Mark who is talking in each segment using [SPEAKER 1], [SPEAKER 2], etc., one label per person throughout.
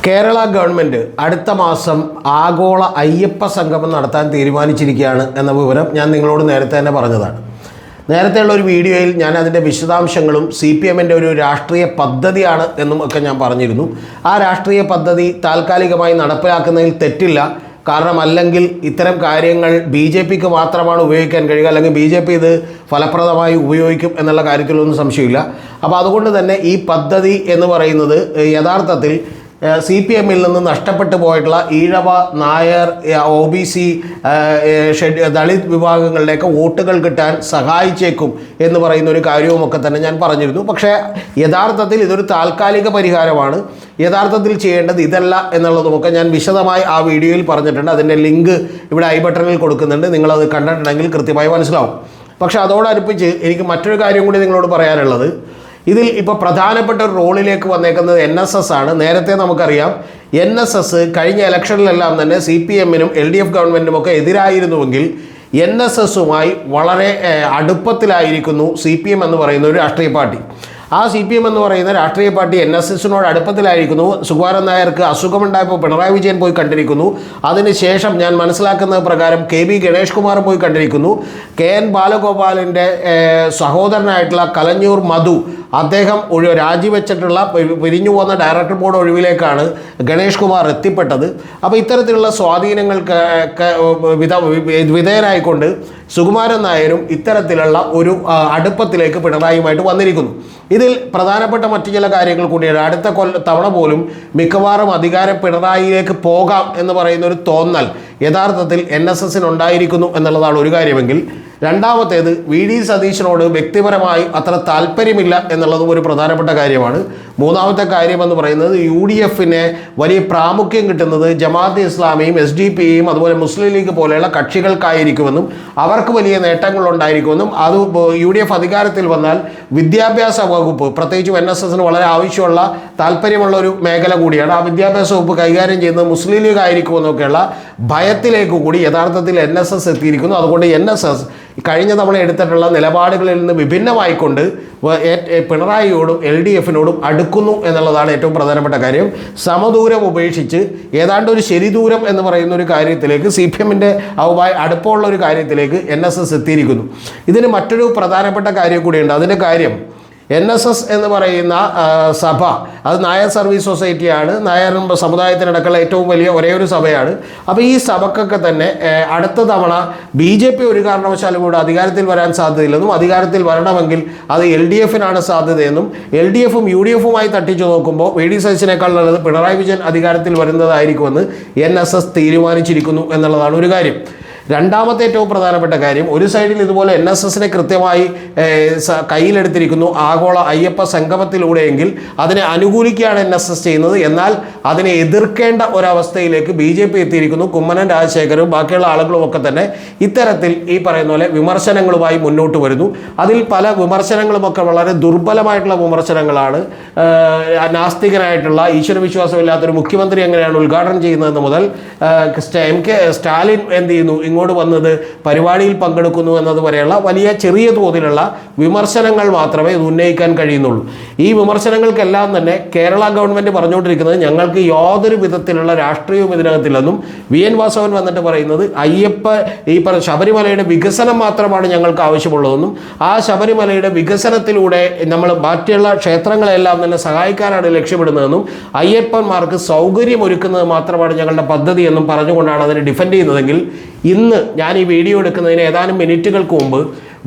[SPEAKER 1] Kerala government അടുത്ത മാസം ആഗോള അയ്യപ്പ സംഗമം നടത്താൻ തീരുമാനിച്ചിരിക്കുകയാണ് എന്ന വിവരം ഞാൻ നിങ്ങളോട് നേരത്തെ തന്നെ പറഞ്ഞതാണ്. നേരത്തെയുള്ള ഒരു വീഡിയോയിൽ ഞാൻ അതിൻ്റെ വിശദാംശങ്ങളും CPM-ൻ്റെ ഒരു രാഷ്ട്രീയ പദ്ധതിയാണ് എന്നും ഒക്കെ ഞാൻ പറഞ്ഞിരുന്നു. ആ രാഷ്ട്രീയ പദ്ധതി താൽക്കാലികമായി നടപ്പിലാക്കുന്നതിൽ തെറ്റില്ല. കാരണം അല്ലെങ്കിൽ ഇത്തരം കാര്യങ്ങൾ BJPക്ക് മാത്രമാണ് ഉപയോഗിക്കാൻ കഴിയുക, അല്ലെങ്കിൽ BJP ഇത് ഫലപ്രദമായി ഉപയോഗിക്കും എന്നുള്ള കാര്യത്തിലൊന്നും സംശയമില്ല. അപ്പോൾ അതുകൊണ്ട് തന്നെ ഈ പദ്ധതി എന്ന് പറയുന്നത് യഥാർത്ഥത്തിൽ CPM-ൽ നിന്ന് നഷ്ടപ്പെട്ടു പോയിട്ടുള്ള ഈഴവ, നായർ, OBC, ദളിത് വിഭാഗങ്ങളിലേക്ക് വോട്ടുകൾ കിട്ടാൻ സഹായിച്ചേക്കും എന്ന് പറയുന്ന ഒരു കാര്യവുമൊക്കെ തന്നെ ഞാൻ പറഞ്ഞിരുന്നു. പക്ഷേ യഥാർത്ഥത്തിൽ ഇതൊരു താൽക്കാലിക പരിഹാരമാണ്. യഥാർത്ഥത്തിൽ ചെയ്യേണ്ടത് ഇതല്ല എന്നുള്ളതുമൊക്കെ ഞാൻ വിശദമായി ആ വീഡിയോയിൽ പറഞ്ഞിട്ടുണ്ട്. അതിൻ്റെ ലിങ്ക് ഇവിടെ ഐ ബട്ടണിൽ കൊടുക്കുന്നുണ്ട്. നിങ്ങളത് കണ്ടിട്ടുണ്ടെങ്കിൽ കൃത്യമായി മനസ്സിലാവും. പക്ഷേ അതോടടുപ്പിച്ച് എനിക്ക് മറ്റൊരു കാര്യം കൂടി നിങ്ങളോട് പറയാനുള്ളത്, ഇതിൽ ഇപ്പോൾ പ്രധാനപ്പെട്ട ഒരു റോളിലേക്ക് വന്നേക്കുന്നത് NSS ആണ്. നേരത്തെ നമുക്കറിയാം NSS കഴിഞ്ഞ ഇലക്ഷനിലെല്ലാം തന്നെ CPM-നും LDF ഗവൺമെൻറ്റിനുമൊക്കെ എതിരായിരുന്നുവെങ്കിൽ NSS-ഉമായി വളരെ അടുപ്പത്തിലായിരിക്കുന്നു CPM എന്ന് പറയുന്ന ഒരു രാഷ്ട്രീയ പാർട്ടി. ആ CPM എന്ന് പറയുന്ന രാഷ്ട്രീയ പാർട്ടി NSS-നോട് അടുപ്പത്തിലായിരിക്കുന്നു. സുകുമാരൻ നായർക്ക് അസുഖമുണ്ടായപ്പോൾ പിണറായി വിജയൻ പോയി കണ്ടിരിക്കുന്നു. അതിനുശേഷം ഞാൻ മനസ്സിലാക്കുന്നത് പ്രകാരം KB ഗണേഷ് കുമാർ പോയി കണ്ടിരിക്കുന്നു. KN ബാലഗോപാലിൻ്റെ സഹോദരനായിട്ടുള്ള കലഞ്ഞൂർ മധു, അദ്ദേഹം രാജിവെച്ചിട്ടുള്ള പിരിഞ്ഞു പോകുന്ന ഡയറക്ടർ ബോർഡ് ഒഴിവിലേക്കാണ് ഗണേഷ് കുമാർ എത്തിപ്പെട്ടത്. അപ്പോൾ ഇത്തരത്തിലുള്ള സ്വാധീനങ്ങൾക്ക് വിധേയനായിക്കൊണ്ട് സുകുമാരൻ നായരും ഇത്തരത്തിലുള്ള ഒരു അടുപ്പത്തിലേക്ക് പിണറായിയുമായിട്ട് വന്നിരിക്കുന്നു. ഇതിൽ പ്രധാനപ്പെട്ട മറ്റു ചില കാര്യങ്ങൾ കൂടിയാണ്. അടുത്ത തവണ പോലും മിക്കവാറും അധികാരം പിണറായിയിലേക്ക് പോകാം എന്ന് പറയുന്ന ഒരു തോന്നൽ യഥാർത്ഥത്തിൽ NSS-നുണ്ടായിരിക്കുന്നു എന്നുള്ളതാണ് ഒരു കാര്യമെങ്കിൽ, രണ്ടാമത്തേത് VD സതീശനോട് വ്യക്തിപരമായി അത്ര താല്പര്യമില്ല എന്നുള്ളതും ഒരു പ്രധാനപ്പെട്ട കാര്യമാണ്. മൂന്നാമത്തെ കാര്യമെന്ന് പറയുന്നത് UDF-ന് വലിയ പ്രാമുഖ്യം കിട്ടുന്നത് ജമാഅത്തെ ഇസ്ലാമിയും SDP-യും അതുപോലെ മുസ്ലിം ലീഗ് പോലെയുള്ള കക്ഷികൾക്കായിരിക്കുമെന്നും അവർക്ക് വലിയ നേട്ടങ്ങളുണ്ടായിരിക്കുമെന്നും അത് UDF അധികാരത്തിൽ വന്നാൽ വിദ്യാഭ്യാസ വകുപ്പ്, പ്രത്യേകിച്ചും NSS-ന് വളരെ ആവശ്യമുള്ള താല്പര്യമുള്ള ഒരു മേഖല കൂടിയാണ്, ആ വിദ്യാഭ്യാസ വകുപ്പ് കൈകാര്യം ചെയ്യുന്നത് മുസ്ലിം ലീഗ് ആയിരിക്കുമെന്നൊക്കെയുള്ള ഭയത്തിലേക്ക് കൂടി യഥാർത്ഥത്തിൽ NSS എത്തിയിരിക്കുന്നു. അതുകൊണ്ട് NSS കഴിഞ്ഞ തവണ എടുത്തിട്ടുള്ള നിലപാടുകളിൽ നിന്ന് വിഭിന്നമായിക്കൊണ്ട് പിണറായിയോടും LDF-നോടും അടുക്കുന്നു എന്നുള്ളതാണ് ഏറ്റവും പ്രധാനപ്പെട്ട കാര്യം. സമദൂരം ഉപേക്ഷിച്ച് ഏതാണ്ട് ഒരു ശരിദൂരം എന്ന് പറയുന്ന ഒരു കാര്യത്തിലേക്ക് CPM-ൻ്റെ അതുമായി അടുപ്പമുള്ള ഒരു കാര്യത്തിലേക്ക് NSS എത്തിയിരിക്കുന്നു. ഇതിന് മറ്റൊരു പ്രധാനപ്പെട്ട കാര്യം കൂടിയുണ്ട്. അതിൻ്റെ കാര്യം NSS എന്ന് പറയുന്ന സഭ, അത് നായർ സർവീസ് സൊസൈറ്റിയാണ്. നായർ സമുദായത്തിനടക്കമുള്ള ഏറ്റവും വലിയ ഒരേ ഒരു സഭയാണ്. അപ്പോൾ ഈ സഭക്കൊക്കെ തന്നെ അടുത്ത തവണ BJP ഒരു കാരണവശാലും കൂടെ അധികാരത്തിൽ വരാൻ സാധ്യതയില്ലെന്നും അധികാരത്തിൽ വരണമെങ്കിൽ അത് LDF-നാണ് സാധ്യതയെന്നും LDF-ഉം UDF-ഉമായി തട്ടിച്ചു നോക്കുമ്പോൾ VD സതീശനേക്കാൾ നല്ലത് പിണറായി വിജയൻ അധികാരത്തിൽ വരുന്നതായിരിക്കുമെന്ന് NSS തീരുമാനിച്ചിരിക്കുന്നു എന്നുള്ളതാണ് ഒരു കാര്യം. രണ്ടാമത്തെ ഏറ്റവും പ്രധാനപ്പെട്ട കാര്യം, ഒരു സൈഡിൽ ഇതുപോലെ NSS-നെ കൃത്യമായി കയ്യിലെടുത്തിരിക്കുന്നു ആഗോള അയ്യപ്പ സംഗമത്തിലൂടെയെങ്കിൽ അതിനെ അനുകൂലിക്കുകയാണ് NSS ചെയ്യുന്നത്. എന്നാൽ അതിനെ എതിർക്കേണ്ട ഒരവസ്ഥയിലേക്ക് BJP എത്തിയിരിക്കുന്നു. കുമ്മനം രാജശേഖരും ബാക്കിയുള്ള ആളുകളുമൊക്കെ തന്നെ ഇത്തരത്തിൽ ഈ പറയുന്ന പോലെ വിമർശനങ്ങളുമായി മുന്നോട്ട് വരുന്നു. അതിൽ പല വിമർശനങ്ങളുമൊക്കെ വളരെ ദുർബലമായിട്ടുള്ള വിമർശനങ്ങളാണ്. നാസ്തികനായിട്ടുള്ള ഈശ്വരവിശ്വാസമില്ലാത്തൊരു മുഖ്യമന്ത്രി എങ്ങനെയാണ് ഉദ്ഘാടനം ചെയ്യുന്നതെന്ന് മുതൽ MK സ്റ്റാലിൻ എന്ത് ചെയ്യുന്നു, ഇങ്ങോട്ട് വന്നത് പരിപാടിയിൽ പങ്കെടുക്കുന്നു എന്നതുവരെയുള്ള വലിയ ചെറിയ തോതിലുള്ള വിമർശനങ്ങൾ മാത്രമേ ഇത് ഉന്നയിക്കാൻ കഴിയുന്നുള്ളൂ. ഈ വിമർശനങ്ങൾക്കെല്ലാം തന്നെ കേരള ഗവൺമെൻറ് പറഞ്ഞുകൊണ്ടിരിക്കുന്നത് ഞങ്ങൾക്ക് യാതൊരു വിധത്തിലുള്ള രാഷ്ട്രീയവും ഇതിനകത്തില്ലെന്നും VN വാസവൻ വന്നിട്ട് പറയുന്നത് ശബരിമലയുടെ വികസനം മാത്രമാണ് ഞങ്ങൾക്ക് ആവശ്യമുള്ളതെന്നും ആ ശബരിമലയുടെ വികസനത്തിലൂടെ നമ്മൾ മറ്റുള്ള ക്ഷേത്രങ്ങളെല്ലാം തന്നെ സഹായിക്കാനാണ് ലക്ഷ്യമിടുന്നതെന്നും അയ്യപ്പന്മാർക്ക് സൗകര്യമൊരുക്കുന്നത് മാത്രമാണ് ഞങ്ങളുടെ പദ്ധതി എന്നും പറഞ്ഞുകൊണ്ടാണ് അതിനെ ഡിഫെൻഡ് ചെയ്യുന്നതെങ്കിൽ, ഇന്ന് ഞാൻ ഈ വീഡിയോ എടുക്കുന്നതിന് ഏതാനും മിനിറ്റുകൾക്ക് മുമ്പ്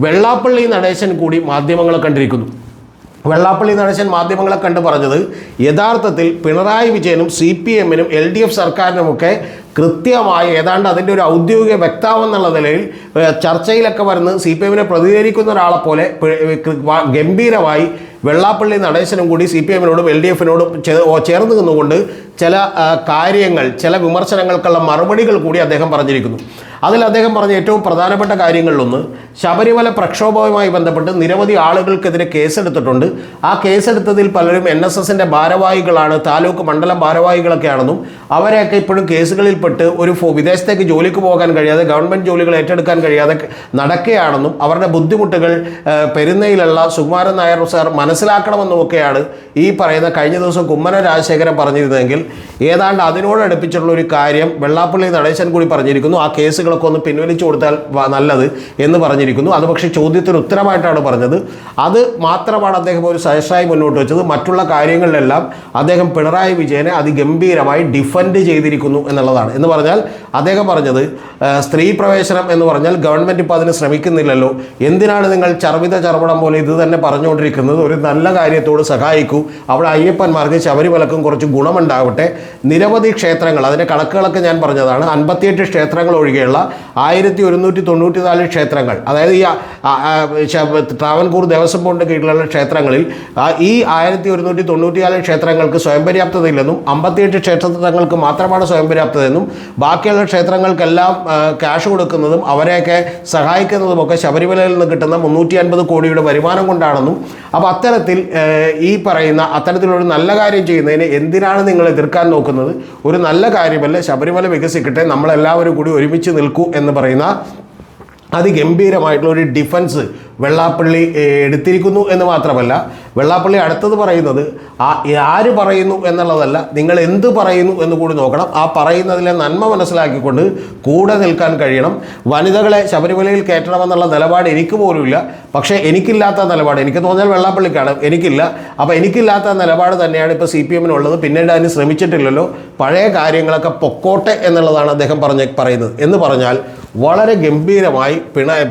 [SPEAKER 1] വെള്ളാപ്പള്ളി നടേശൻ കൂടി മാധ്യമങ്ങളെ കണ്ടിരിക്കുന്നു. വെള്ളാപ്പള്ളി നടേശൻ മാധ്യമങ്ങളെ കണ്ട് പറഞ്ഞത് യഥാർത്ഥത്തിൽ പിണറായി വിജയനും CPM-നും LDF സർക്കാരിനുമൊക്കെ കൃത്യമായി ഏതാണ്ട് അതിൻ്റെ ഒരു ഔദ്യോഗിക വക്താവ് എന്നുള്ള നിലയിൽ ചർച്ചയിലൊക്കെ വരുന്ന CPM-നെ പ്രതികരിക്കുന്ന ഒരാളെ പോലെ ഗംഭീരമായി വെള്ളാപ്പള്ളി നടേശനും കൂടി CPM-നോടും LDF-നോടും ചേർന്ന് നിന്നുകൊണ്ട് ചില കാര്യങ്ങൾ, ചില വിമർശനങ്ങൾക്കുള്ള മറുപടികൾ കൂടി അദ്ദേഹം പറഞ്ഞിരിക്കുന്നു. അതിൽ അദ്ദേഹം പറഞ്ഞ ഏറ്റവും പ്രധാനപ്പെട്ട കാര്യങ്ങളിലൊന്ന് ശബരിമല പ്രക്ഷോഭവുമായി ബന്ധപ്പെട്ട് നിരവധി ആളുകൾക്കെതിരെ കേസെടുത്തിട്ടുണ്ട്. ആ കേസെടുത്തതിൽ പലരും NSSൻ്റെ ഭാരവാഹികളാണ്, താലൂക്ക് മണ്ഡലം ഭാരവാഹികളൊക്കെയാണെന്നും അവരെയൊക്കെ ഇപ്പോഴും കേസുകളിൽപ്പെട്ട് ഒരു വിദേശത്തേക്ക് ജോലിക്ക് പോകാൻ കഴിയാതെ ഗവൺമെൻറ് ജോലികൾ ഏറ്റെടുക്കാൻ കഴിയാതെ നടക്കുകയാണെന്നും അവരുടെ ബുദ്ധിമുട്ടുകൾ പെരുന്നയിലുള്ള സുകുമാരൻ നായർ സാർ മനസ്സിലാക്കണമെന്നുമൊക്കെയാണ് ഈ പറയുന്ന കഴിഞ്ഞ ദിവസം കുമ്മനം രാജശേഖരൻ പറഞ്ഞിരുന്നെങ്കിൽ ഏതാണ്ട് അതിനോടടുപ്പിച്ചുള്ള ഒരു കാര്യം വെള്ളാപ്പള്ളി നടേശൻ കൂടി പറഞ്ഞിരിക്കുന്നു. ആ കേസുകളൊക്കെ ഒന്ന് പിൻവലിച്ചു കൊടുത്താൽ നല്ലത് എന്ന് പറഞ്ഞിരിക്കുന്നു. അത് പക്ഷേ ചോദ്യത്തിന് ഉത്തരമായിട്ടാണ് പറഞ്ഞത്. അത് മാത്രമാണ് അദ്ദേഹം ഒരു സജഷനായി മുന്നോട്ട് വെച്ചത്. മറ്റുള്ള കാര്യങ്ങളിലെല്ലാം അദ്ദേഹം പിണറായി വിജയനെ അതിഗംഭീരമായി ഡിഫെൻഡ് ചെയ്തിരിക്കുന്നു എന്നുള്ളതാണ്. എന്ന് പറഞ്ഞാൽ അദ്ദേഹം പറഞ്ഞത് സ്ത്രീ പ്രവേശനം എന്ന് പറഞ്ഞാൽ ഗവൺമെൻറ് ഇപ്പോൾ അതിന് ശ്രമിക്കുന്നില്ലല്ലോ, എന്തിനാണ് നിങ്ങൾ ചർവിത ചർവണം പോലെ ഇത് തന്നെ പറഞ്ഞുകൊണ്ടിരിക്കുന്നത്? ഒരു നല്ല കാര്യത്തോട് സഹായിക്കൂ, അവിടെ അയ്യപ്പന്മാർക്ക് ശബരിമലക്കും കുറച്ച് ഗുണമുണ്ടാവട്ടെ. നിരവധി ക്ഷേത്രങ്ങൾ, അതിൻ്റെ കണക്കുകളൊക്കെ ഞാൻ പറഞ്ഞതാണ്, 58 ക്ഷേത്രങ്ങൾ ഒഴികെയുള്ള 1194 ക്ഷേത്രങ്ങൾ, അതായത് ഈ ട്രാവൻകൂർ ദേവസ്വം ബോർഡിൻ്റെ കീഴിലുള്ള ക്ഷേത്രങ്ങളിൽ ഈ 1194 ക്ഷേത്രങ്ങൾക്ക് സ്വയം പര്യാപ്തതയില്ലെന്നും 58 ക്ഷേത്രങ്ങൾക്ക് മാത്രമാണ് സ്വയം പര്യാപ്തതയെന്നും ബാക്കിയുള്ള ക്ഷേത്രങ്ങൾക്കെല്ലാം ക്യാഷ് കൊടുക്കുന്നതും അവരെയൊക്കെ സഹായിക്കുന്നതുമൊക്കെ ശബരിമലയിൽ നിന്ന് കിട്ടുന്ന 350 കോടിയുടെ വരുമാനം കൊണ്ടാണെന്നും, അപ്പോൾ അത്തരത്തിൽ ഈ പറയുന്ന അത്തരത്തിലൊരു നല്ല കാര്യം ചെയ്യുന്നതിന് എന്തിനാണ് നിങ്ങൾ എതിർക്കാൻ നോക്കുന്നത്? ഒരു നല്ല കാര്യമല്ല, ശബരിമല വികസിക്കട്ടെ, നമ്മളെല്ലാവരും കൂടി ഒരുമിച്ച് നിൽക്കൂ എന്ന് പറയുന്ന അതിഗംഭീരമായിട്ടുള്ള ഒരു ഡിഫൻസ് വെള്ളാപ്പള്ളി എടുത്തിരിക്കുന്നു എന്ന് മാത്രമല്ല, വെള്ളാപ്പള്ളി അടുത്തത് പറയുന്നത് ആര് പറയുന്നു എന്നുള്ളതല്ല, നിങ്ങൾ എന്ത് പറയുന്നു എന്ന് കൂടി നോക്കണം. ആ പറയുന്നതിലെ നന്മ മനസ്സിലാക്കിക്കൊണ്ട് കൂടെ നിൽക്കാൻ കഴിയണം. വനിതകളെ ശബരിമലയിൽ കയറ്റണമെന്നുള്ള നിലപാട് എനിക്ക് പോലുമില്ല, പക്ഷേ എനിക്കില്ലാത്ത നിലപാട് എനിക്ക് തോന്നിയാൽ വെള്ളാപ്പള്ളിക്കാണ്, എനിക്കില്ല. അപ്പോൾ എനിക്കില്ലാത്ത നിലപാട് തന്നെയാണ് ഇപ്പോൾ CPM-നുള്ളത്. പിന്നീട് അതിന് ശ്രമിച്ചിട്ടില്ലല്ലോ, പഴയ കാര്യങ്ങളൊക്കെ പൊക്കോട്ടെ എന്നുള്ളതാണ് അദ്ദേഹം പറയുന്നത്. എന്ന് പറഞ്ഞാൽ വളരെ ഗംഭീരമായി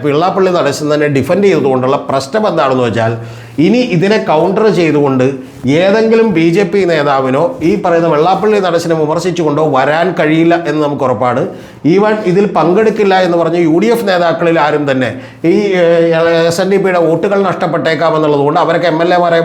[SPEAKER 1] വെള്ളാപ്പള്ളി നടേശൻ തന്നെ ഡിഫെൻഡ് ചെയ്തുകൊണ്ടുള്ള പ്രശ്നം എന്താണെന്ന് വെച്ചാൽ, ഇനി ഇതിനെ കൗണ്ടർ ചെയ്തുകൊണ്ട് ഏതെങ്കിലും BJP നേതാവിനോ ഈ പറയുന്ന വെള്ളാപ്പള്ളി നടേശനെ വിമർശിച്ചുകൊണ്ടോ വരാൻ കഴിയില്ല എന്ന് നമുക്ക് ഉറപ്പാണ്. ഈവൻ ഇതിൽ പങ്കെടുക്കില്ല എന്ന് പറഞ്ഞ് UDF നേതാക്കളിൽ ആരും തന്നെ ഈ SNDPയുടെ വോട്ടുകൾ നഷ്ടപ്പെട്ടേക്കാമെന്നുള്ളതുകൊണ്ട് അവരൊക്കെ MLA-മാരായി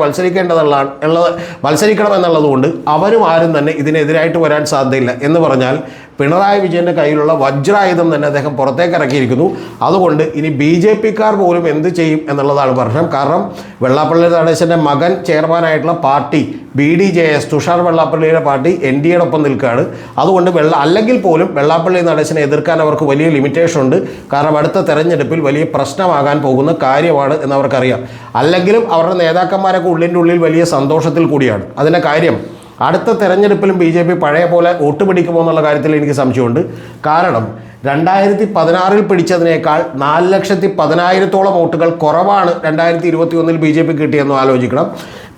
[SPEAKER 1] മത്സരിക്കണം എന്നുള്ളതുകൊണ്ട് അവരും ആരും തന്നെ ഇതിനെതിരായിട്ട് വരാൻ സാധ്യതയില്ല. എന്ന് പറഞ്ഞാൽ പിണറായി വിജയൻ്റെ കയ്യിലുള്ള വജ്രായുധം തന്നെ അദ്ദേഹം പുറത്തേക്ക് ഇറക്കിയിരിക്കുന്നു. അതുകൊണ്ട് ഇനി BJP-ക്കാർ പോലും എന്ത് ചെയ്യും എന്നുള്ളതാണ് പ്രശ്നം. കാരണം വെള്ളാപ്പള്ളി നടേശൻ്റെ മകൻ ചെയർമാനായിട്ടുള്ള പാർട്ടി BDJS, തുഷാർ വെള്ളാപ്പള്ളിയുടെ പാർട്ടി NDA-യോടൊപ്പം നിൽക്കുകയാണ്. അതുകൊണ്ട് അല്ലെങ്കിൽ പോലും വെള്ളാപ്പള്ളി നടേശനെ എതിർക്കാൻ അവർക്ക് വലിയ ലിമിറ്റേഷൻ ഉണ്ട്. കാരണം അടുത്ത തെരഞ്ഞെടുപ്പിൽ വലിയ പ്രശ്നമാകാൻ പോകുന്ന കാര്യമാണ് എന്നവർക്കറിയാം. അല്ലെങ്കിലും അവരുടെ നേതാക്കന്മാരൊക്കെ ഉള്ളിൻ്റെ ഉള്ളിൽ വലിയ സന്തോഷത്തിൽ കൂടിയാണ്. അതിൻ്റെ കാര്യം അടുത്ത തെരഞ്ഞെടുപ്പിലും BJP പഴയ പോലെ വോട്ട് പിടിക്കുമോ എന്നുള്ള കാര്യത്തിൽ എനിക്ക് സംശയമുണ്ട്. കാരണം 2016 പിടിച്ചതിനേക്കാൾ 4,10,000-ഓളം വോട്ടുകൾ കുറവാണ് 2021 BJP കിട്ടിയെന്ന് ആലോചിക്കണം.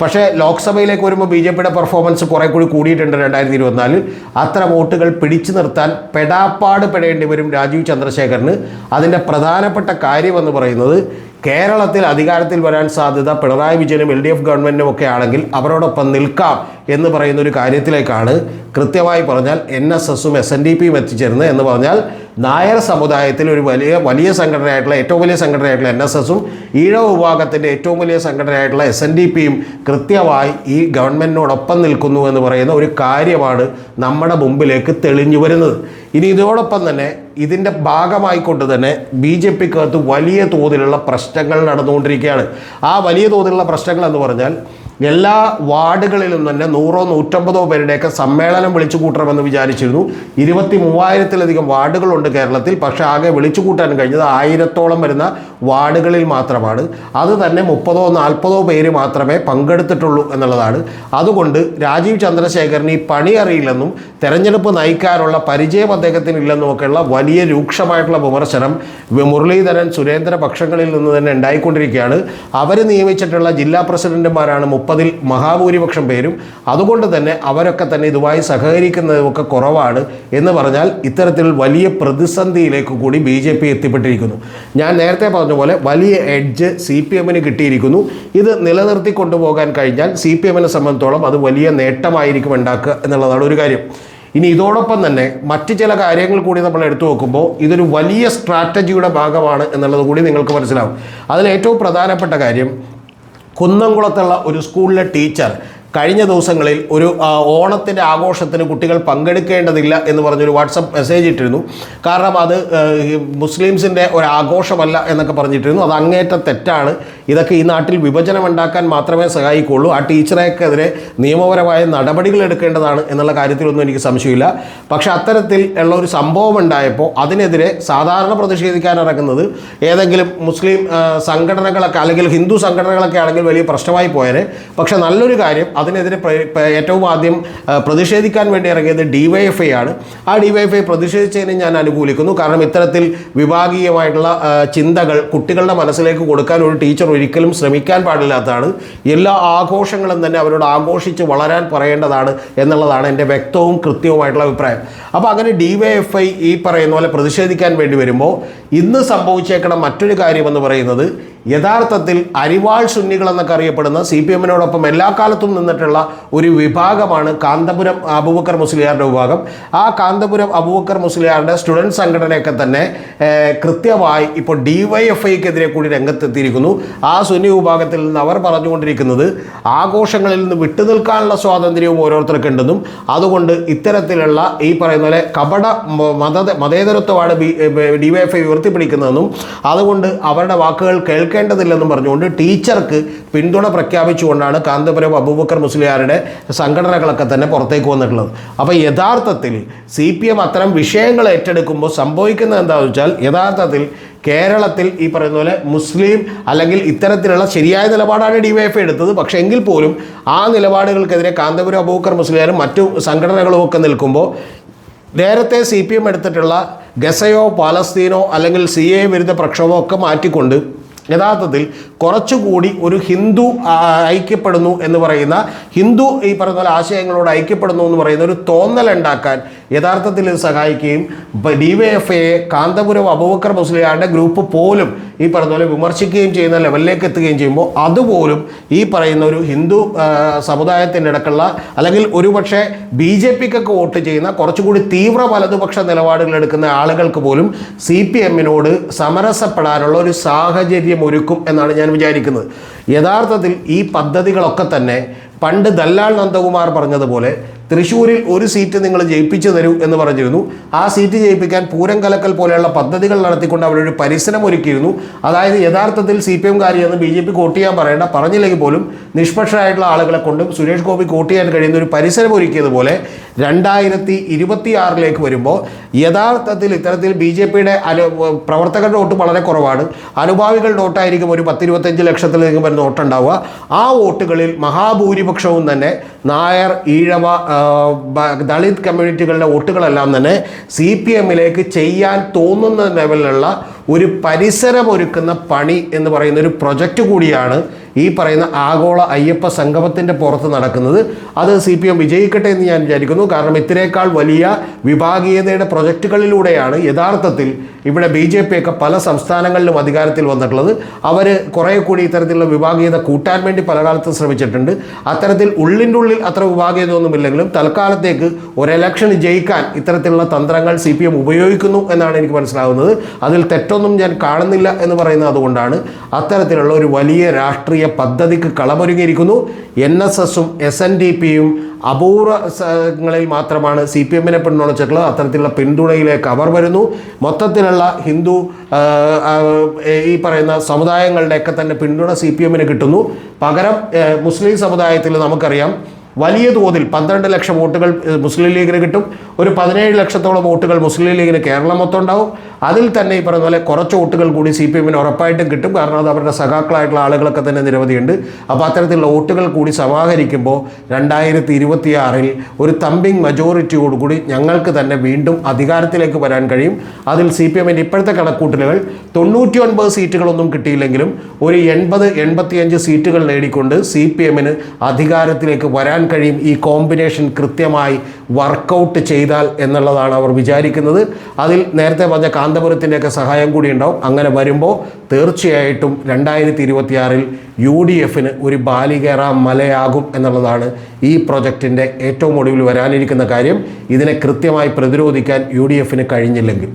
[SPEAKER 1] പക്ഷേ ലോക്സഭയിലേക്ക് വരുമ്പോൾ BJPയുടെ പെർഫോമൻസ് കുറേ കൂടി കൂടിയിട്ടുണ്ട് 2024. അത്ര വോട്ടുകൾ പിടിച്ചു നിർത്താൻ പെടാപ്പാട് പെടേണ്ടി വരും രാജീവ് ചന്ദ്രശേഖറിന്. അതിൻ്റെ പ്രധാനപ്പെട്ട കാര്യമെന്ന് പറയുന്നത് കേരളത്തിൽ അധികാരത്തിൽ വരാൻ സാധ്യത പിണറായി വിജയനും LDF ഗവൺമെൻറ്റും ഒക്കെ ആണെങ്കിൽ അവരോടൊപ്പം നിൽക്കാം എന്ന് പറയുന്ന ഒരു കാര്യത്തിലേക്കാണ് കൃത്യമായി പറഞ്ഞാൽ NSS-ഉം SNDP-യും എത്തിച്ചേരുന്നത്. എന്ന് പറഞ്ഞാൽ നായർ സമുദായത്തിൽ ഒരു വലിയ സംഘടനയായിട്ടുള്ള ഏറ്റവും വലിയ സംഘടനയായിട്ടുള്ള NSS-ഉം ഈഴവ വിഭാഗത്തിൻ്റെ ഏറ്റവും വലിയ സംഘടനയായിട്ടുള്ള SNDP-യും കൃത്യമായി ഈ ഗവൺമെൻറ്റിനോടൊപ്പം നിൽക്കുന്നു എന്ന് പറയുന്ന ഒരു കാര്യമാണ് നമ്മുടെ മുമ്പിലേക്ക് തെളിഞ്ഞു വരുന്നത്. ഇനി ഇതോടൊപ്പം തന്നെ ഇതിൻ്റെ ഭാഗമായിക്കൊണ്ട് തന്നെ BJP-ക്കകത്ത് വലിയ തോതിലുള്ള പ്രശ്നങ്ങൾ നടന്നുകൊണ്ടിരിക്കുകയാണ്. ആ വലിയ തോതിലുള്ള പ്രശ്നങ്ങൾ എന്ന് പറഞ്ഞാൽ എല്ലാ വാർഡുകളിലും തന്നെ 100-150 പേരുടെയൊക്കെ സമ്മേളനം വിളിച്ചു കൂട്ടണമെന്ന് വിചാരിച്ചിരുന്നു. 23,000-ലധികം വാർഡുകളുണ്ട് കേരളത്തിൽ. പക്ഷേ ആകെ വിളിച്ചു കൂട്ടാൻ കഴിഞ്ഞത് 1000-ഓളം വരുന്ന വാർഡുകളിൽ മാത്രമാണ്. അത് തന്നെ 30-40 പേര് മാത്രമേ പങ്കെടുത്തിട്ടുള്ളൂ എന്നുള്ളതാണ്. അതുകൊണ്ട് രാജീവ് ചന്ദ്രശേഖറിന് ഈ പണി അറിയില്ലെന്നും തെരഞ്ഞെടുപ്പ് നയിക്കാനുള്ള പരിചയം അദ്ദേഹത്തിനില്ലെന്നും ഒക്കെയുള്ള വലിയ രൂക്ഷമായിട്ടുള്ള വിമർശനം മുരളീധരൻ സുരേന്ദ്ര പക്ഷങ്ങളിൽ നിന്ന് തന്നെ ഉണ്ടായിക്കൊണ്ടിരിക്കുകയാണ്. അവർ നിയമിച്ചിട്ടുള്ള ജില്ലാ പ്രസിഡന്റുമാരാണ് 30-ൽ മഹാഭൂരിപക്ഷം പേരും. അതുകൊണ്ട് തന്നെ അവരൊക്കെ തന്നെ ഇതുമായി സഹകരിക്കുന്നതൊക്കെ കുറവാണ്. എന്ന് പറഞ്ഞാൽ ഇത്തരത്തിൽ വലിയ പ്രതിസന്ധിയിലേക്ക് കൂടി BJP എത്തിപ്പെട്ടിരിക്കുന്നു. ഞാൻ നേരത്തെ പറഞ്ഞ പോലെ വലിയ എഡ്ജ് CPM-ന് കിട്ടിയിരിക്കുന്നു. ഇത് നിലനിർത്തി കൊണ്ടുപോകാൻ കഴിഞ്ഞാൽ CPM-നെ സംബന്ധിച്ചോളം അത് വലിയ നേട്ടമായിരിക്കും ഉണ്ടാക്കുക എന്നുള്ളതാണ് ഒരു കാര്യം. ഇനി ഇതോടൊപ്പം തന്നെ മറ്റ് ചില കാര്യങ്ങൾ കൂടി നമ്മൾ എടുത്തു നോക്കുമ്പോൾ ഇതൊരു വലിയ സ്ട്രാറ്റജിയുടെ ഭാഗമാണ് എന്നുള്ളത് കൂടി നിങ്ങൾക്ക് മനസ്സിലാവും. അതിൽ ഏറ്റവും പ്രധാനപ്പെട്ട കാര്യം കുന്നംകുളത്തുള്ള ഒരു സ്കൂളിലെ ടീച്ചർ കഴിഞ്ഞ ദിവസങ്ങളിൽ ഒരു ഓണത്തിൻ്റെ ആഘോഷത്തിന് കുട്ടികൾ പങ്കെടുക്കേണ്ടതില്ല എന്ന് പറഞ്ഞൊരു വാട്സപ്പ് മെസ്സേജ് ഇട്ടിരുന്നു. കാരണം അത് മുസ്ലിംസിൻ്റെ ഒരു ആഘോഷമല്ല എന്നൊക്കെ പറഞ്ഞിട്ടിരുന്നു. അത് അങ്ങേറ്റം തെറ്റാണ്. ഇതൊക്കെ ഈ നാട്ടിൽ വിഭജനം ഉണ്ടാക്കാൻ മാത്രമേ സഹായിക്കുള്ളൂ. ആ ടീച്ചറെക്കെതിരെ നിയമപരമായ നടപടികൾ എടുക്കേണ്ടതാണ് എന്നുള്ള കാര്യത്തിലൊന്നും എനിക്ക് സംശയമില്ല. പക്ഷേ അത്തരത്തിൽ ഉള്ള ഒരു സംഭവം ഉണ്ടായപ്പോൾ അതിനെതിരെ സാധാരണ പ്രതിഷേധിക്കാൻ ഇറങ്ങുന്നത് ഏതെങ്കിലും മുസ്ലിം സംഘടനകളൊക്കെ അല്ലെങ്കിൽ ഹിന്ദു സംഘടനകളൊക്കെ ആണെങ്കിൽ വലിയ പ്രശ്നമായി പോയേനെ. പക്ഷേ നല്ലൊരു കാര്യം, അതിനെതിരെ ഏറ്റവും ആദ്യം പ്രതിഷേധിക്കാൻ വേണ്ടി ഇറങ്ങിയത് DYFI ആണ്. ആ DYFI പ്രതിഷേധിച്ചതിനെ ഞാൻ അനുകൂലിക്കുന്നു. കാരണം ഇത്തരത്തിൽ വിഭാഗീയമായിട്ടുള്ള ചിന്തകൾ കുട്ടികളുടെ മനസ്സിലേക്ക് കൊടുക്കാൻ ഒരു ടീച്ചർ ഒരിക്കലും ശ്രമിക്കാൻ പാടില്ലാത്തതാണ്. എല്ലാ ആഘോഷങ്ങളും തന്നെ അവരോട് ആഘോഷിച്ച് വളരാൻ പറയേണ്ടതാണ് എന്നുള്ളതാണ് എൻ്റെ വ്യക്തവും കൃത്യവുമായിട്ടുള്ള അഭിപ്രായം. അപ്പോൾ അങ്ങനെ DYFI ഈ പറയുന്ന പോലെ പ്രതിഷേധിക്കാൻ വേണ്ടി വരുമ്പോൾ ഇന്ന് സംഭവിച്ചേക്കണ മറ്റൊരു കാര്യമെന്ന് പറയുന്നത് യഥാർത്ഥത്തിൽ അരിവാൾ സുന്നികൾ എന്നൊക്കെ അറിയപ്പെടുന്ന CPM-നോടൊപ്പം എല്ലാ കാലത്തും നിന്നിട്ടുള്ള ഒരു വിഭാഗമാണ് കാന്തപുരം അബൂബക്കർ മുസ്ലിയാരുടെ വിഭാഗം. ആ കാന്തപുരം അബൂബക്കർ മുസ്ലിയാരുടെ സ്റ്റുഡൻറ് സംഘടനയൊക്കെ തന്നെ കൃത്യമായി ഇപ്പോൾ DYFI-ക്കെതിരെ കൂടി രംഗത്തെത്തിയിരിക്കുന്നു. ആ സുന്നി വിഭാഗത്തിൽ നിന്ന് അവർ പറഞ്ഞുകൊണ്ടിരിക്കുന്നത് ആഘോഷങ്ങളിൽ നിന്ന് വിട്ടുനിൽക്കാനുള്ള സ്വാതന്ത്ര്യവും ഓരോരുത്തർക്കുണ്ടെന്നും അതുകൊണ്ട് ഇത്തരത്തിലുള്ള ഈ പറയുന്ന പോലെ കപട മതേതരത്വമാണ് DYFI ഉയർത്തിപ്പിടിക്കുന്നതെന്നും അതുകൊണ്ട് അവരുടെ വാക്കുകൾ കേൾക്കേണ്ടതില്ലെന്നും പറഞ്ഞുകൊണ്ട് ടീച്ചർക്ക് പിന്തുണ പ്രഖ്യാപിച്ചുകൊണ്ടാണ് കാന്തപുരം അബൂബക്കർ മുസ്ലിയാരുടെ സംഘടനകളൊക്കെ തന്നെ പുറത്തേക്ക് വന്നിട്ടുള്ളത്. അപ്പോൾ യഥാർത്ഥത്തിൽ CPM അത്തരം വിഷയങ്ങൾ ഏറ്റെടുക്കുമ്പോൾ സംഭവിക്കുന്നത് എന്താണെന്ന് വെച്ചാൽ യഥാർത്ഥത്തിൽ കേരളത്തിൽ ഈ പറയുന്ന പോലെ മുസ്ലിം അല്ലെങ്കിൽ ഇത്തരത്തിലുള്ള ശരിയായ നിലപാടാണ് DYFI എടുത്തത്. പക്ഷേ എങ്കിൽ പോലും ആ നിലപാടുകൾക്കെതിരെ കാന്തപുരം അബൂബക്കർ മുസ്ലിയാരും മറ്റു സംഘടനകളും ഒക്കെ നിൽക്കുമ്പോൾ നേരത്തെ CPM എടുത്തിട്ടുള്ള ഗസയോ പാലസ്തീനോ അല്ലെങ്കിൽ CA വിരുദ്ധ പ്രക്ഷോഭമോ ഒക്കെ മാറ്റിക്കൊണ്ട് യഥാർത്ഥത്തിൽ കുറച്ചുകൂടി ഒരു ഹിന്ദു ഐക്യപ്പെടുന്നു എന്ന് പറയുന്ന ഹിന്ദു ഈ പറയുന്ന പോലെ ആശയങ്ങളോട് ഐക്യപ്പെടുന്നു എന്ന് പറയുന്ന ഒരു തോന്നലുണ്ടാക്കാൻ യഥാർത്ഥത്തിൽ ഇത് സഹായിക്കുകയും DYFI-യെ കാന്തപുരം അബൂബക്കർ മുസ്ലിയാരുടെ ഗ്രൂപ്പ് പോലും ഈ പറയുന്ന പോലെ വിമർശിക്കുകയും ചെയ്യുന്ന ലെവലിലേക്ക് എത്തുകയും ചെയ്യുമ്പോൾ അതുപോലും ഈ പറയുന്ന ഒരു ഹിന്ദു സമുദായത്തിൻ്റെ ഇടക്കുള്ള അല്ലെങ്കിൽ ഒരുപക്ഷെ BJP-ക്കൊക്കെ വോട്ട് ചെയ്യുന്ന കുറച്ചുകൂടി തീവ്ര വലതുപക്ഷ നിലപാടുകൾ എടുക്കുന്ന ആളുകൾക്ക് പോലും CPM-നോട് സമരസപ്പെടാനുള്ള ഒരു സാഹചര്യം ഒരുക്കും എന്നാണ് ഞാൻ വിചാരിക്കുന്നത്. യഥാർത്ഥത്തിൽ ഈ പദ്ധതികളൊക്കെ തന്നെ പണ്ട് ദല്ലാൽ നന്ദകുമാർ പറഞ്ഞതുപോലെ തൃശ്ശൂരിൽ ഒരു സീറ്റ് നിങ്ങൾ ജയിപ്പിച്ചു തരൂ എന്ന് പറഞ്ഞിരുന്നു. ആ സീറ്റ് ജയിപ്പിക്കാൻ പൂരം കലക്കൽ പോലെയുള്ള പദ്ധതികൾ നടത്തിക്കൊണ്ട് അവരൊരു പരിസരം ഒരുക്കിയിരുന്നു. അതായത് യഥാർത്ഥത്തിൽ CPM-കാർ എന്ന് BJP വോട്ട് ചെയ്യാൻ പറയേണ്ട, പറഞ്ഞില്ലെങ്കിൽ പോലും നിഷ്പക്ഷരായിട്ടുള്ള ആളുകളെ കൊണ്ടും സുരേഷ് ഗോപി വോട്ട് ചെയ്യാൻ കഴിയുന്ന ഒരു പരിസരം ഒരുക്കിയതുപോലെ 2026 വരുമ്പോൾ യഥാർത്ഥത്തിൽ ഇത്തരത്തിൽ BJP-യുടെ പ്രവർത്തകരുടെ വോട്ട് വളരെ കുറവാണ്. അനുഭാവികളുടെ വോട്ടായിരിക്കും ഒരു 10-25 ലക്ഷത്തിലേക്ക് വരുന്ന വോട്ടുണ്ടാവുക. ആ വോട്ടുകളിൽ മഹാഭൂരിപക്ഷവും തന്നെ നായർ, ഈഴവ, ദളിത് കമ്മ്യൂണിറ്റികളുടെ വോട്ടുകളെല്ലാം തന്നെ CPM-ലേക്ക് ചെയ്യാൻ തോന്നുന്ന ലെവലിലുള്ള ഒരു പരിസരമൊരുക്കുന്ന പണി എന്ന് പറയുന്ന ഒരു പ്രൊജക്റ്റ് കൂടിയാണ് ഈ പറയുന്ന ആഗോള അയ്യപ്പ സംഗമത്തിൻ്റെ പുറത്ത് നടക്കുന്നത്. അത് CPM വിജയിക്കട്ടെ എന്ന് ഞാൻ വിചാരിക്കുന്നു. കാരണം ഇത്രയേക്കാൾ വലിയ വിഭാഗീയതയുടെ പ്രൊജക്റ്റുകളിലൂടെയാണ് യഥാർത്ഥത്തിൽ ഇവിടെ BJP-ഒക്കെ പല സംസ്ഥാനങ്ങളിലും അധികാരത്തിൽ വന്നിട്ടുള്ളത്. അവർ കുറേ കൂടി ഇത്തരത്തിലുള്ള വിഭാഗീയത കൂട്ടാൻ വേണ്ടി പല കാലത്തും ശ്രമിച്ചിട്ടുണ്ട്. അത്തരത്തിൽ ഉള്ളിൻ്റെ ഉള്ളിൽ അത്ര വിഭാഗീയത ഒന്നുമില്ലെങ്കിലും തൽക്കാലത്തേക്ക് ഒരു ഇലക്ഷൻ ജയിക്കാൻ ഇത്തരത്തിലുള്ള തന്ത്രങ്ങൾ CPM ഉപയോഗിക്കുന്നു എന്നാണ് എനിക്ക് മനസ്സിലാകുന്നത്. അതിൽ തെറ്റൊന്നും ഞാൻ കാണുന്നില്ല എന്ന് പറയുന്നത് അതുകൊണ്ടാണ്. അത്തരത്തിലുള്ള ഒരു വലിയ രാഷ്ട്രീയ പദ്ധതിക്ക് കളമൊരുങ്ങിയിരിക്കുന്നു. NSS-ഉം SNDP-യും അപൂർവങ്ങളിൽ മാത്രമാണ് CPM-നെ പിന്തുണച്ചിട്ടുള്ളത്. അത്തരത്തിലുള്ള പിന്തുണയിലേക്ക് അവർ വരുന്നു. മൊത്തത്തിലുള്ള ഹിന്ദു ഈ പറയുന്ന സമുദായങ്ങളുടെയൊക്കെ തന്നെ പിന്തുണ CPM-ന് കിട്ടുന്നു. പകരം മുസ്ലിം സമുദായത്തിൽ നമുക്കറിയാം വലിയ തോതിൽ 12 ലക്ഷം വോട്ടുകൾ മുസ്ലിം ലീഗിന് കിട്ടും. ഒരു 17 ലക്ഷത്തോളം വോട്ടുകൾ മുസ്ലിം ലീഗിന് കേരളം മൊത്തം ഉണ്ടാവും. അതിൽ തന്നെ ഈ പറയുന്ന പോലെ കുറച്ച് വോട്ടുകൾ കൂടി CPM-ന് ഉറപ്പായിട്ടും കിട്ടും. കാരണം അത് അവരുടെ സഖാക്കളായിട്ടുള്ള ആളുകളൊക്കെ തന്നെ നിരവധിയുണ്ട്. അപ്പോൾ അത്തരത്തിലുള്ള വോട്ടുകൾ കൂടി സമാഹരിക്കുമ്പോൾ 2026 ഒരു തമ്പിങ് മജോറിറ്റിയോടുകൂടി ഞങ്ങൾക്ക് തന്നെ വീണ്ടും അധികാരത്തിലേക്ക് വരാൻ കഴിയും. അതിൽ CPM-ൻ്റെ ഇപ്പോഴത്തെ കണക്കൂട്ടലുകൾ 99 സീറ്റുകളൊന്നും കിട്ടിയില്ലെങ്കിലും ഒരു 80-85 സീറ്റുകൾ നേടിക്കൊണ്ട് CPM-ന് അധികാരത്തിലേക്ക് വരാൻ കഴിയും. ഈ കോമ്പിനേഷൻ കൃത്യമായി വർക്കൗട്ട് ചെയ്താൽ എന്നുള്ളതാണ് അവർ വിചാരിക്കുന്നത്. അതിൽ നേരത്തെ പറഞ്ഞ കാന്തപുരത്തിൻ്റെയൊക്കെ സഹായം കൂടി ഉണ്ടാവും. അങ്ങനെ വരുമ്പോൾ തീർച്ചയായിട്ടും 2026 UDF-ന് ഒരു ബാലികേറ മലയാകും എന്നുള്ളതാണ് ഈ പ്രൊജക്റ്റിൻ്റെ ഏറ്റവും ഒടുവിൽ വരാനിരിക്കുന്ന കാര്യം. ഇതിനെ കൃത്യമായി പ്രതിരോധിക്കാൻ UDF-ന് കഴിഞ്ഞില്ലെങ്കിൽ